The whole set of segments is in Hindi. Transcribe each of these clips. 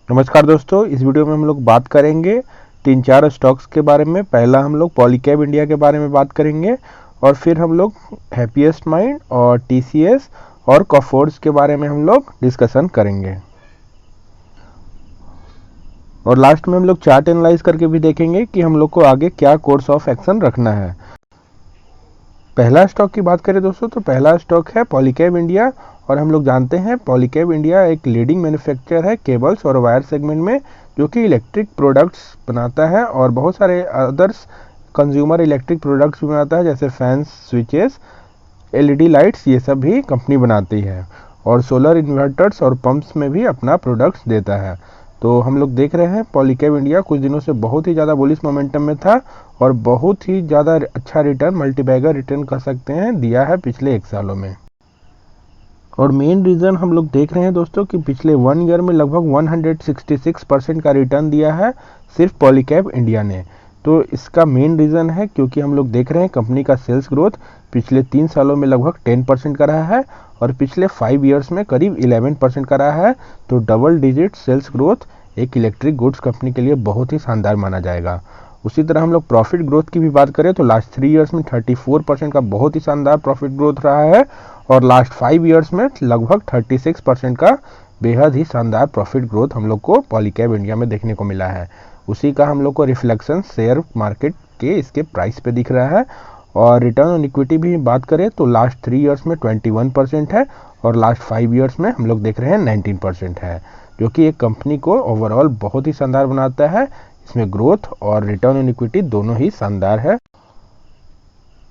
नमस्कार दोस्तों, इस वीडियो में हम लोग बात करेंगे 3-4 स्टॉक्स के बारे में। पहला हम लोग पॉलीकैब इंडिया के बारे में बात करेंगे और फिर हम लोग हैप्पीएस्ट माइंड और टीसीएस और कॉफोर्ड्स के बारे में हम लोग डिस्कशन करेंगे। और लास्ट में हम लोग चार्ट एनालाइज करके भी देखेंगे कि हम लोग को आगे क्या कोर्स ऑफ एक्शन रखना है। पहला स्टॉक की बात करें दोस्तों, तो पहला स्टॉक है पॉलीकैब इंडिया। और हम लोग जानते हैं पॉलीकैब इंडिया एक लीडिंग मैन्युफैक्चरर है केबल्स और वायर सेगमेंट में, जो कि इलेक्ट्रिक प्रोडक्ट्स बनाता है और बहुत सारे अदर्स कंज्यूमर इलेक्ट्रिक प्रोडक्ट्स भी बनाता है, जैसे फैंस, स्विचेस, एलईडी लाइट्स, ये सब भी कंपनी बनाती है। और सोलर इन्वर्टर्स और पंप्स में भी अपना प्रोडक्ट्स देता है। तो हम लोग देख रहे हैं पॉलीकैब इंडिया कुछ दिनों से बहुत ही ज़्यादा बुलिश मोमेंटम में था और बहुत ही ज़्यादा अच्छा रिटर्न, मल्टीबैगर रिटर्न कर सकते हैं, दिया है पिछले 1 सालों में। और मेन रीज़न हम लोग देख रहे हैं दोस्तों कि पिछले 1 ईयर में लगभग 166% का रिटर्न दिया है सिर्फ पॉलीकैब इंडिया ने। तो इसका मेन रीज़न है क्योंकि हम लोग देख रहे हैं कंपनी का सेल्स ग्रोथ पिछले 3 सालों में लगभग 10% का रहा है और पिछले 5 ईयर्स में करीब 11% का रहा है। तो डबल डिजिट सेल्स ग्रोथ एक इलेक्ट्रिक गुड्स कंपनी के लिए बहुत ही शानदार माना जाएगा। उसी तरह हम लोग प्रॉफिट ग्रोथ की भी बात करें तो लास्ट 3 ईयर्स में 34% का बहुत ही शानदार प्रॉफिट ग्रोथ रहा है और लास्ट 5 ईयर्स में लगभग 36% का बेहद ही शानदार प्रॉफिट ग्रोथ हम लोग को पॉलीकैब इंडिया में देखने को मिला है। उसी का हम लोग को रिफ्लेक्शन शेयर मार्केट के इसके प्राइस पे दिख रहा है। और रिटर्न ऑन इक्विटी भी बात करें तो लास्ट 3 ईयर्स में 21% है और लास्ट 5 ईयर्स में हम लोग देख रहे हैं 19% है, जो कि एक कंपनी को ओवरऑल बहुत ही शानदार बनाता है। इसमें ग्रोथ और रिटर्न ऑन इक्विटी दोनों ही शानदार है।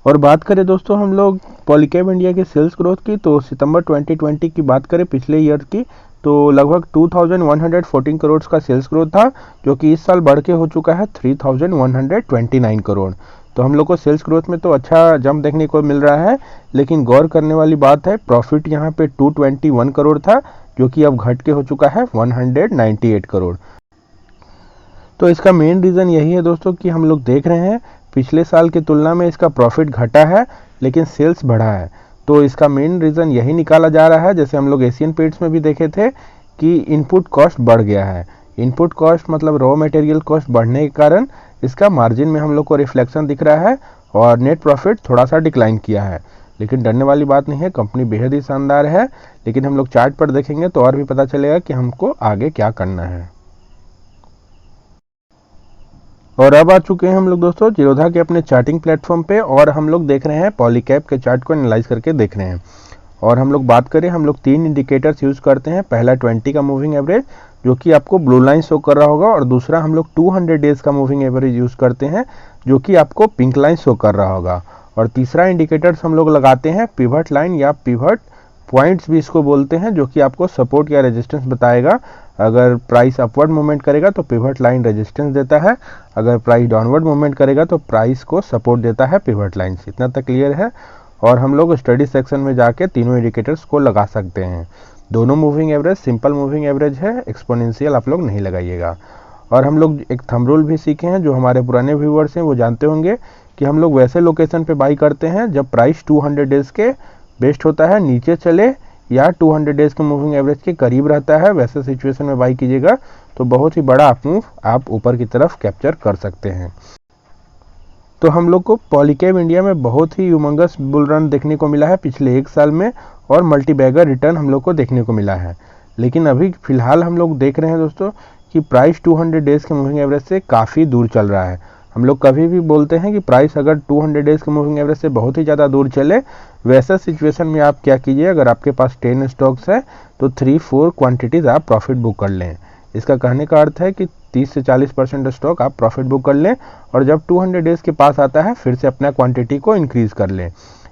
और बात करें दोस्तों हम लोग पॉलीकैब इंडिया के सेल्स ग्रोथ की, तो सितंबर 2020 की बात करें पिछले ईयर की, तो लगभग 2114 करोड़ का सेल्स ग्रोथ था, जो कि इस साल बढ़ के हो चुका है 3129 करोड़। तो हम लोग को सेल्स ग्रोथ में तो अच्छा जंप देखने को मिल रहा है, लेकिन गौर करने वाली बात है प्रॉफिट यहाँ पे 221 करोड़ था, जो कि अब घट के हो चुका है 198 करोड़। तो इसका मेन रीज़न यही है दोस्तों कि हम लोग देख रहे हैं पिछले साल की तुलना में इसका प्रॉफिट घटा है लेकिन सेल्स बढ़ा है। तो इसका मेन रीज़न यही निकाला जा रहा है, जैसे हम लोग एशियन पेंट्स में भी देखे थे कि इनपुट कॉस्ट बढ़ गया है। इनपुट कॉस्ट मतलब रॉ मटेरियल कॉस्ट बढ़ने के कारण इसका मार्जिन में हम लोग को रिफ्लेक्शन दिख रहा है और नेट प्रॉफिट थोड़ा सा डिक्लाइन किया है। लेकिन डरने वाली बात नहीं है, कंपनी बेहद ही शानदार है। लेकिन हम लोग चार्ट पर देखेंगे तो और भी पता चलेगा कि हमको आगे क्या करना है। और अब आ चुके हैं हम लोग दोस्तों जीरोधा के अपने चार्टिंग प्लेटफॉर्म पे और हम लोग देख रहे हैं पॉलीकैब के चार्ट को एनालाइज करके देख रहे हैं। और हम लोग बात करें, हम लोग 3 इंडिकेटर्स यूज़ करते हैं। पहला 20 का मूविंग एवरेज, जो कि आपको ब्लू लाइन शो कर रहा होगा, और दूसरा हम लोग 200 डेज का मूविंग एवरेज यूज़ करते हैं, जो कि आपको पिंक लाइन शो कर रहा होगा। और तीसरा इंडिकेटर्स हम लोग लगाते हैं पिवट लाइन या पिवट पॉइंट्स भी इसको बोलते हैं, जो कि आपको सपोर्ट या रेजिस्टेंस बताएगा। अगर प्राइस अपवर्ड मूवमेंट करेगा तो पिवट लाइन रेजिस्टेंस देता है, अगर प्राइस डाउनवर्ड मूवमेंट करेगा तो प्राइस को सपोर्ट देता है पिवट लाइन से। इतना तक क्लियर है। और हम लोग स्टडी सेक्शन में जाके तीनों इंडिकेटर्स को लगा सकते हैं। दोनों moving average simple moving average है, एक्सपोनेंशियल आप लोग नहीं लगाइएगा। और हम लोग एक थंब रूल भी सीखे हैं, जो हमारे पुराने व्यूअर्स हैं वो जानते होंगे कि हम लोग वैसे लोकेशन पे बाई करते हैं जब प्राइस 200 डेज के बेस्ट होता है, नीचे चले या 200 डेज के मूविंग एवरेज के करीब रहता है, वैसे सिचुएशन में बाई कीजिएगा तो बहुत ही बड़ा अप मूव आप ऊपर की तरफ कैप्चर कर सकते हैं। तो हम लोग को पॉलीकैब इंडिया में बहुत ही ह्यूमंगस बुल रन देखने को मिला है पिछले 1 साल में और मल्टीबैगर रिटर्न हम लोग को देखने को मिला है। लेकिन अभी फिलहाल हम लोग देख रहे हैं दोस्तों कि प्राइस 200 डेज के मूविंग एवरेज से काफ़ी दूर चल रहा है। हम लोग कभी भी बोलते हैं कि प्राइस अगर 200 डेज के मूविंग एवरेज से बहुत ही ज़्यादा दूर चले, वैसा सिचुएशन में आप क्या कीजिए, अगर आपके पास 10 स्टॉक्स है तो 3-4 क्वांटिटीज़ आप प्रॉफिट बुक कर लें। इसका कहने का अर्थ है कि 30 से 40% स्टॉक आप प्रॉफिट बुक कर लें और जब 200 डेज के पास आता है फिर से अपना क्वांटिटी को इंक्रीज़ कर लें।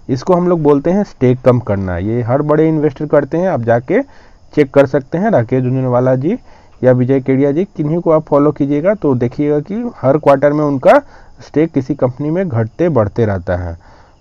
इसको हम लोग बोलते हैं स्टेक कम करना। ये हर बड़े इन्वेस्टर करते हैं, आप जाके चेक कर सकते हैं। राकेश झुंझुनवाला जी या विजय केडिया जी, किन्हीं को आप फॉलो कीजिएगा तो देखिएगा कि हर क्वार्टर में उनका स्टेक किसी कंपनी में घटते बढ़ते रहता है।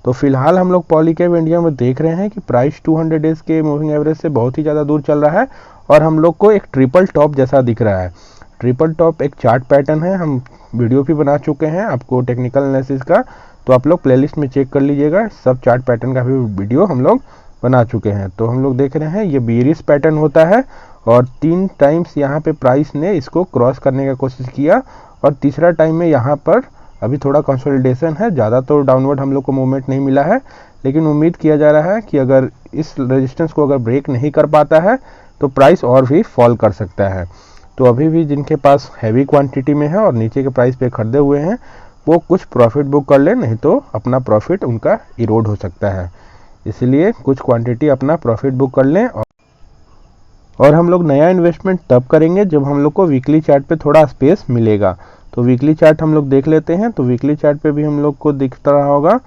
तो फिलहाल हम लोग पॉलीकैब इंडिया में देख रहे हैं कि प्राइस 200 डेज के मूविंग एवरेज से बहुत ही ज़्यादा दूर चल रहा है और हम लोग को एक ट्रिपल टॉप जैसा दिख रहा है। ट्रिपल टॉप एक चार्ट पैटर्न है, हम वीडियो भी बना चुके हैं आपको टेक्निकल एनालिसिस का, तो आप लोग प्लेलिस्ट में चेक कर लीजिएगा। सब चार्ट पैटर्न का भी वीडियो हम लोग बना चुके हैं। तो हम लोग देख रहे हैं ये बेयरिश पैटर्न होता है और 3 टाइम्स यहाँ पे प्राइस ने इसको क्रॉस करने का कोशिश किया और तीसरा टाइम में यहाँ पर अभी थोड़ा कंसोलिडेशन है, ज़्यादा तो डाउनवर्ड हम लोग को मूवमेंट नहीं मिला है, लेकिन उम्मीद किया जा रहा है कि अगर इस रेजिस्टेंस को अगर ब्रेक नहीं कर पाता है तो प्राइस और भी फॉल कर सकता है। तो अभी भी जिनके पास हैवी क्वांटिटी में है और नीचे के प्राइस पे खरीदे हुए हैं वो कुछ प्रॉफिट बुक कर ले, नहीं तो अपना प्रॉफिट उनका इरोड हो सकता है। इसलिए कुछ क्वांटिटी अपना प्रॉफिट बुक कर लें। और हम लोग नया इन्वेस्टमेंट तब करेंगे जब हम लोग को वीकली चार्ट पे थोड़ा स्पेस मिलेगा। तो वीकली चार्ट हम लोग देख लेते हैं। तो वीकली चार्ट पे भी हम लोग को दिखता रहा होगा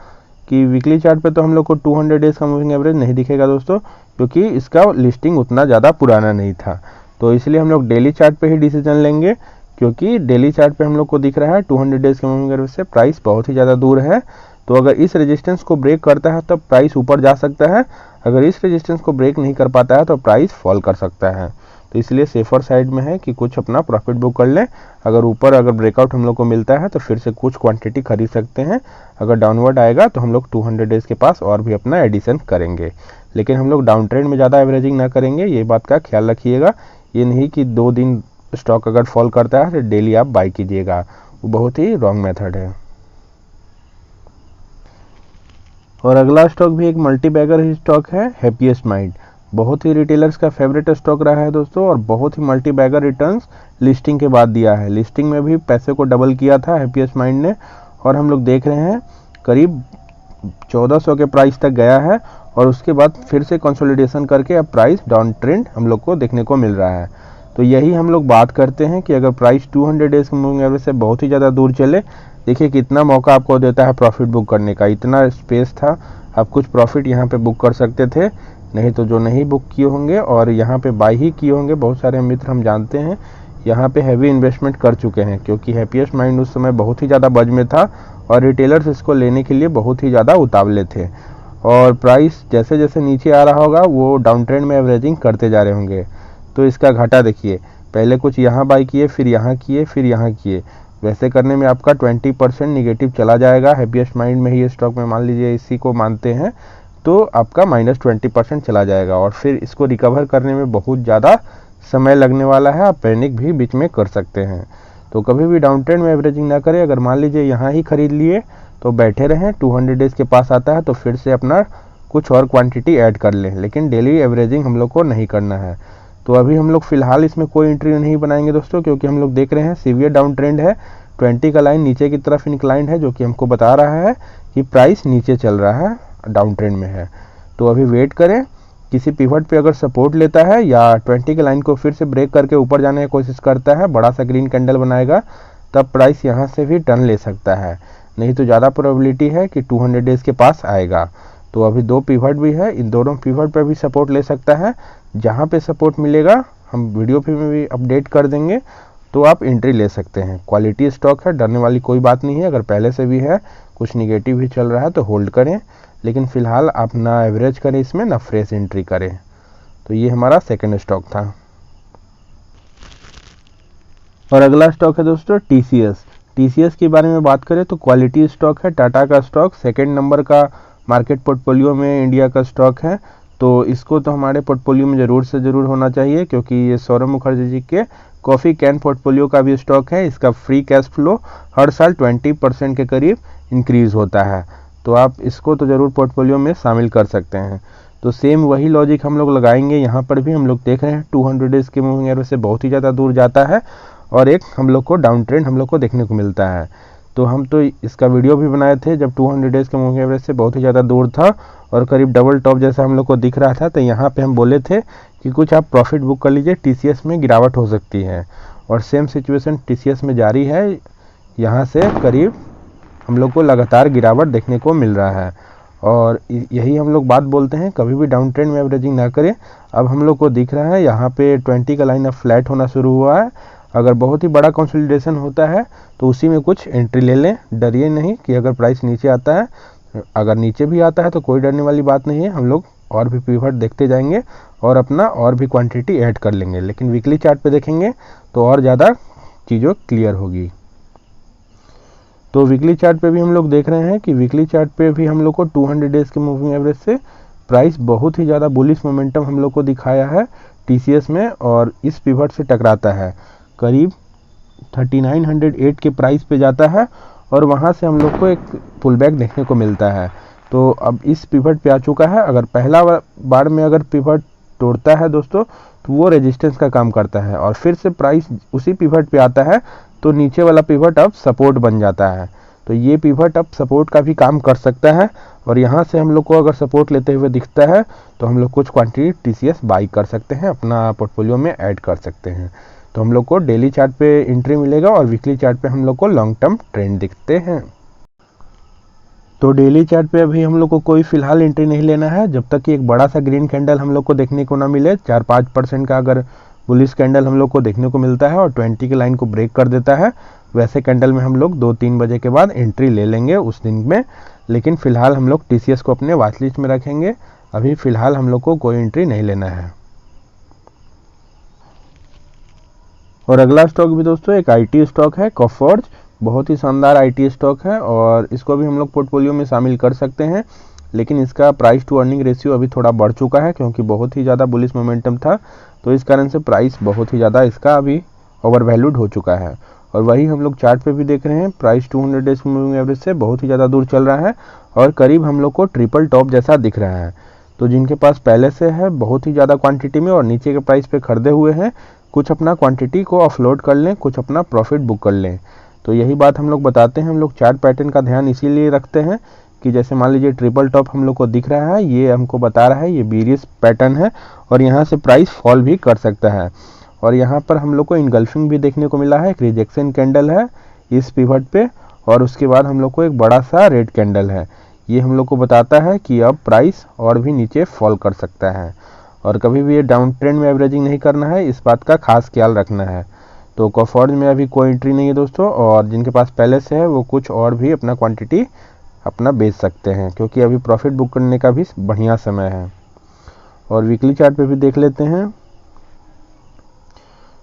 कि वीकली चार्ट पे तो हम लोग को 200 डेज का मूविंग एवरेज नहीं दिखेगा दोस्तों, क्योंकि इसका लिस्टिंग उतना ज़्यादा पुराना नहीं था। तो इसलिए हम लोग डेली चार्ट पे ही डिसीजन लेंगे, क्योंकि डेली चार्ट पे हम लोग को दिख रहा है 200 डेज के मूविंग एवरेज से प्राइस बहुत ही ज़्यादा दूर है। तो अगर इस रेजिस्टेंस को ब्रेक करता है तब प्राइस ऊपर जा सकता है, अगर इस रेजिस्टेंस को ब्रेक नहीं कर पाता है तो प्राइस फॉल कर सकता है। तो इसलिए सेफर साइड में है कि कुछ अपना प्रॉफिट बुक कर लें। अगर ऊपर अगर ब्रेकआउट हम लोग को मिलता है तो फिर से कुछ क्वांटिटी खरीद सकते हैं। अगर डाउनवर्ड आएगा तो हम लोग 200 डेज के पास और भी अपना एडिशन करेंगे, लेकिन हम लोग डाउन ट्रेंड में ज़्यादा एवरेजिंग ना करेंगे, ये बात का ख्याल रखिएगा। ये नहीं कि 2 दिन स्टॉक अगर फॉल करता है तो डेली आप बाई कीजिएगा, वो बहुत ही रॉन्ग मेथड है। और अगला स्टॉक भी एक मल्टी बैगर ही स्टॉक है, हैप्पीएस्ट माइंड। बहुत ही रिटेलर्स का फेवरेट स्टॉक रहा है दोस्तों, और बहुत ही मल्टी बैगर रिटर्न्स लिस्टिंग के बाद दिया है। लिस्टिंग में भी पैसे को डबल किया था हैप्पीएस्ट माइंड ने, और हम लोग देख रहे हैं करीब 1400 के प्राइस तक गया है, और उसके बाद फिर से कंसोलिडेशन करके अब प्राइस डाउन ट्रेंड हम लोग को देखने को मिल रहा है। तो यही हम लोग बात करते हैं कि अगर प्राइस 200 डेज के मूविंग एवरेज से बहुत ही ज़्यादा दूर चले, देखिए कितना मौका आपको देता है प्रॉफिट बुक करने का। इतना स्पेस था, आप कुछ प्रॉफिट यहाँ पे बुक कर सकते थे, नहीं तो जो नहीं बुक किए होंगे और यहाँ पे बाई ही किए होंगे, बहुत सारे मित्र हम जानते हैं यहाँ पे हैवी इन्वेस्टमेंट कर चुके हैं, क्योंकि हैप्पीएस्ट माइंड उस समय बहुत ही ज़्यादा बज में था और रिटेलर्स इसको लेने के लिए बहुत ही ज़्यादा उतावले थे। और प्राइस जैसे जैसे नीचे आ रहा होगा वो डाउन ट्रेंड में एवरेजिंग करते जा रहे होंगे। तो इसका घाटा देखिए, पहले कुछ यहाँ बाई किए, फिर यहाँ किए, फिर यहाँ किए, वैसे करने में आपका 20% निगेटिव चला जाएगा। हैप्पीएस्ट माइंड में ही स्टॉक में मान लीजिए इसी को मानते हैं, तो आपका -20% चला जाएगा, और फिर इसको रिकवर करने में बहुत ज़्यादा समय लगने वाला है। आप पैनिक भी बीच में कर सकते हैं। तो कभी भी डाउन ट्रेंड में एवरेजिंग ना करें। अगर मान लीजिए यहाँ ही खरीद लिए तो बैठे रहें, 200 डेज के पास आता है तो फिर से अपना कुछ और क्वांटिटी ऐड कर लें, लेकिन डेली एवरेजिंग हम लोग को नहीं करना है। तो अभी हम लोग फिलहाल इसमें कोई एंट्री नहीं बनाएंगे दोस्तों, क्योंकि हम लोग देख रहे हैं सीवियर डाउन ट्रेंड है, 20 का लाइन नीचे की तरफ इंक्लाइंड है, जो कि हमको बता रहा है कि प्राइस नीचे चल रहा है, डाउन ट्रेंड में है। तो अभी वेट करें, किसी पिवट पे अगर सपोर्ट लेता है या 20 के लाइन को फिर से ब्रेक करके ऊपर जाने की कोशिश करता है, बड़ा सा ग्रीन कैंडल बनाएगा, तब प्राइस यहाँ से भी टर्न ले सकता है। नहीं तो ज़्यादा प्रोबेबिलिटी है कि 200 डेज के पास आएगा। तो अभी 2 पिवट भी है, इन दोनों पिवट पर भी सपोर्ट ले सकता है। जहाँ पे सपोर्ट मिलेगा हम वीडियो पे भी अपडेट कर देंगे, तो आप एंट्री ले सकते हैं। क्वालिटी स्टॉक है, डरने वाली कोई बात नहीं है। अगर पहले से भी है, कुछ निगेटिव भी चल रहा है तो होल्ड करें, लेकिन फिलहाल आप ना एवरेज करें इसमें, ना फ्रेश एंट्री करें। तो ये हमारा सेकंड स्टॉक था। और अगला स्टॉक है दोस्तों टीसीएस। टीसीएस के बारे में बात करें तो क्वालिटी स्टॉक है, टाटा का स्टॉक, सेकंड नंबर का मार्केट पोर्टफोलियो में इंडिया का स्टॉक है। तो इसको तो हमारे पोर्टफोलियो में ज़रूर से ज़रूर होना चाहिए, क्योंकि ये सौरभ मुखर्जी जी के कॉफ़ी कैन पोर्टफोलियो का भी स्टॉक है। इसका फ्री कैश फ्लो हर साल 20% के करीब इंक्रीज़ होता है, तो आप इसको तो ज़रूर पोर्टफोलियो में शामिल कर सकते हैं। तो सेम वही लॉजिक हम लोग लगाएंगे यहाँ पर भी। हम लोग देख रहे हैं 200 डेज के मूविंग एवरेज से बहुत ही ज़्यादा दूर जाता है, और एक हम लोग को डाउन ट्रेंड हम लोग को देखने को मिलता है। तो हम तो इसका वीडियो भी बनाए थे जब 200 डेज के मूविंग एवरेज से बहुत ही ज़्यादा दूर था और करीब डबल टॉप जैसा हम लोग को दिख रहा था। तो यहाँ पे हम बोले थे कि कुछ आप प्रॉफिट बुक कर लीजिए, टीसीएस में गिरावट हो सकती है, और सेम सिचुएशन टीसीएस में जारी है। यहाँ से करीब हम लोग को लगातार गिरावट देखने को मिल रहा है, और यही हम लोग बात बोलते हैं, कभी भी डाउन ट्रेंड में एवरेजिंग ना करें। अब हम लोग को दिख रहा है यहाँ पे 20 का लाइन अब फ्लैट होना शुरू हुआ है। अगर बहुत ही बड़ा कंसोलिडेशन होता है तो उसी में कुछ एंट्री ले लें, डरिए नहीं कि अगर प्राइस नीचे आता है। अगर नीचे भी आता है तो कोई डरने वाली बात नहीं है, हम लोग और भी पिवट देखते जाएंगे और अपना और भी क्वांटिटी ऐड कर लेंगे। लेकिन वीकली चार्ट पे देखेंगे तो और ज़्यादा चीज़ों क्लियर होगी। तो वीकली चार्ट पे भी हम लोग देख रहे हैं कि वीकली चार्ट पे भी हम लोग को 200 डेज के मूविंग एवरेज से प्राइस बहुत ही ज़्यादा बुलिश मोमेंटम हम लोग को दिखाया है। TCS में और इस पिवट से टकराता है, करीब 3908 के प्राइस पे जाता है और वहाँ से हम लोग को एक पुल बैक देखने को मिलता है। तो अब इस पिवट पे आ चुका है। अगर पहला बार में अगर पिवट तोड़ता है दोस्तों तो वो रेजिस्टेंस का काम करता है और फिर से प्राइस उसी पिवट पे आता है तो नीचे वाला पिवट अब सपोर्ट बन जाता है। तो ये पिवट अब सपोर्ट का भी काम कर सकता है और यहाँ से हम लोग को अगर सपोर्ट लेते हुए दिखता है तो हम लोग कुछ क्वांटिटी TCS बाई कर सकते हैं, अपना पोर्टफोलियो में ऐड कर सकते हैं। तो हम लोग को डेली चार्ट पे एंट्री मिलेगा और वीकली चार्ट पे हम लोग को लॉन्ग टर्म ट्रेंड दिखते हैं। तो डेली चार्ट पे अभी हम लोग को कोई फिलहाल एंट्री नहीं लेना है जब तक कि एक बड़ा सा ग्रीन कैंडल हम लोग को देखने को ना मिले। 4-5% का अगर बुलिश कैंडल हम लोग को देखने को मिलता है और 20 की लाइन को ब्रेक कर देता है, वैसे कैंडल में हम लोग 2-3 बजे के बाद एंट्री ले लेंगे उस दिन में। लेकिन फिलहाल हम लोग TCS को अपने वॉच लिस्ट में रखेंगे। अभी फिलहाल हम लोग को कोई एंट्री नहीं लेना है। और अगला स्टॉक भी दोस्तों एक IT स्टॉक है, कॉफोर्ज। बहुत ही शानदार IT स्टॉक है और इसको भी हम लोग पोर्टफोलियो में शामिल कर सकते हैं। लेकिन इसका प्राइस टू अर्निंग रेशियो अभी थोड़ा बढ़ चुका है क्योंकि बहुत ही ज़्यादा बुलिश मोमेंटम था, तो इस कारण से प्राइस बहुत ही ज़्यादा इसका अभी ओवर वैल्यूड हो चुका है। और वही हम लोग चार्ट पे भी देख रहे हैं, प्राइस 200 डेज मूविंग एवरेज से बहुत ही ज़्यादा दूर चल रहा है और करीब हम लोग को ट्रिपल टॉप जैसा दिख रहा है। तो जिनके पास पहले से है बहुत ही ज़्यादा क्वांटिटी में और नीचे के प्राइस पे खरीदे हुए हैं, कुछ अपना क्वांटिटी को ऑफलोड कर लें, कुछ अपना प्रॉफिट बुक कर लें। तो यही बात हम लोग बताते हैं। हम लोग चार्ट पैटर्न का ध्यान इसीलिए रखते हैं कि जैसे मान लीजिए ट्रिपल टॉप हम लोग को दिख रहा है, ये हमको बता रहा है ये बेरियस पैटर्न है और यहाँ से प्राइस फॉल भी कर सकता है। और यहाँ पर हम लोग को इनगल्फिंग भी देखने को मिला है, एक रिजेक्शन कैंडल है इस पिवट पे और उसके बाद हम लोग को एक बड़ा सा रेड कैंडल है। ये हम लोग को बताता है कि अब प्राइस और भी नीचे फॉल कर सकता है और कभी भी ये डाउन ट्रेंड में एवरेजिंग नहीं करना है, इस बात का खास ख्याल रखना है। तो कॉफोर्ज में अभी कोई एंट्री नहीं है दोस्तों और जिनके पास पहले से है वो कुछ और भी अपना क्वांटिटी अपना बेच सकते हैं क्योंकि अभी प्रॉफिट बुक करने का भी बढ़िया समय है। और वीकली चार्ट पे भी देख लेते हैं।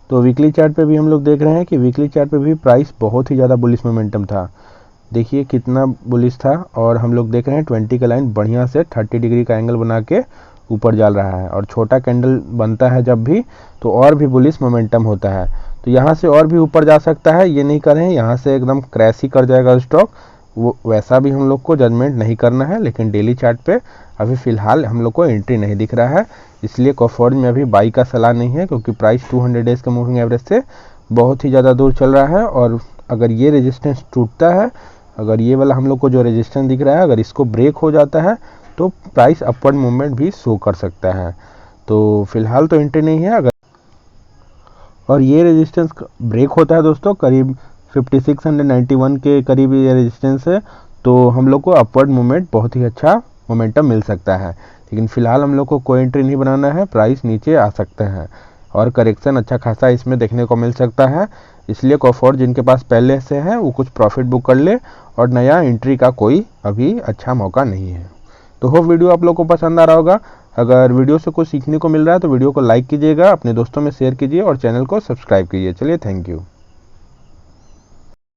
तो वीकली चार्ट पे भी हम लोग देख रहे हैं कि वीकली चार्ट पे भी प्राइस बहुत ही ज़्यादा बुलिश मोमेंटम था। देखिए कितना बुलिश था और हम लोग देख रहे हैं 20 का लाइन बढ़िया से 30 डिग्री का एंगल बना के ऊपर जा रहा है और छोटा कैंडल बनता है जब भी तो और भी बुलिश मोमेंटम होता है। तो यहाँ से और भी ऊपर जा सकता है, ये नहीं करें यहाँ से एकदम क्रैश ही कर जाएगा स्टॉक, वो वैसा भी हम लोग को जजमेंट नहीं करना है। लेकिन डेली चार्ट पे अभी फ़िलहाल हम लोग को एंट्री नहीं दिख रहा है, इसलिए कॉफोर्ज में अभी बाई का सलाह नहीं है क्योंकि प्राइस 200 डेज के मूविंग एवरेज से बहुत ही ज़्यादा दूर चल रहा है। और अगर ये रेजिस्टेंस टूटता है, अगर ये वाला हम लोग को जो रेजिस्टेंस दिख रहा है अगर इसको ब्रेक हो जाता है तो प्राइस अपवर्ड मूवमेंट भी शो कर सकता है। तो फिलहाल तो एंट्री नहीं है। अगर और ये रेजिस्टेंस ब्रेक होता है दोस्तों करीब 5691 के करीब ये रेजिस्टेंस है, तो हम लोग को अपवर्ड मूवमेंट बहुत ही अच्छा मोमेंटम मिल सकता है। लेकिन फिलहाल हम लोग को कोई एंट्री नहीं बनाना है, प्राइस नीचे आ सकते हैं और करेक्शन अच्छा खासा इसमें देखने को मिल सकता है। इसलिए कॉफोर्ज जिनके पास पहले से है वो कुछ प्रॉफिट बुक कर ले और नया एंट्री का कोई अभी अच्छा मौका नहीं है। तो होप वीडियो आप लोग को पसंद आ रहा होगा। अगर वीडियो से कुछ सीखने को मिल रहा है तो वीडियो को लाइक कीजिएगा, अपने दोस्तों में शेयर कीजिए और चैनल को सब्सक्राइब कीजिए। चलिए, थैंक यू।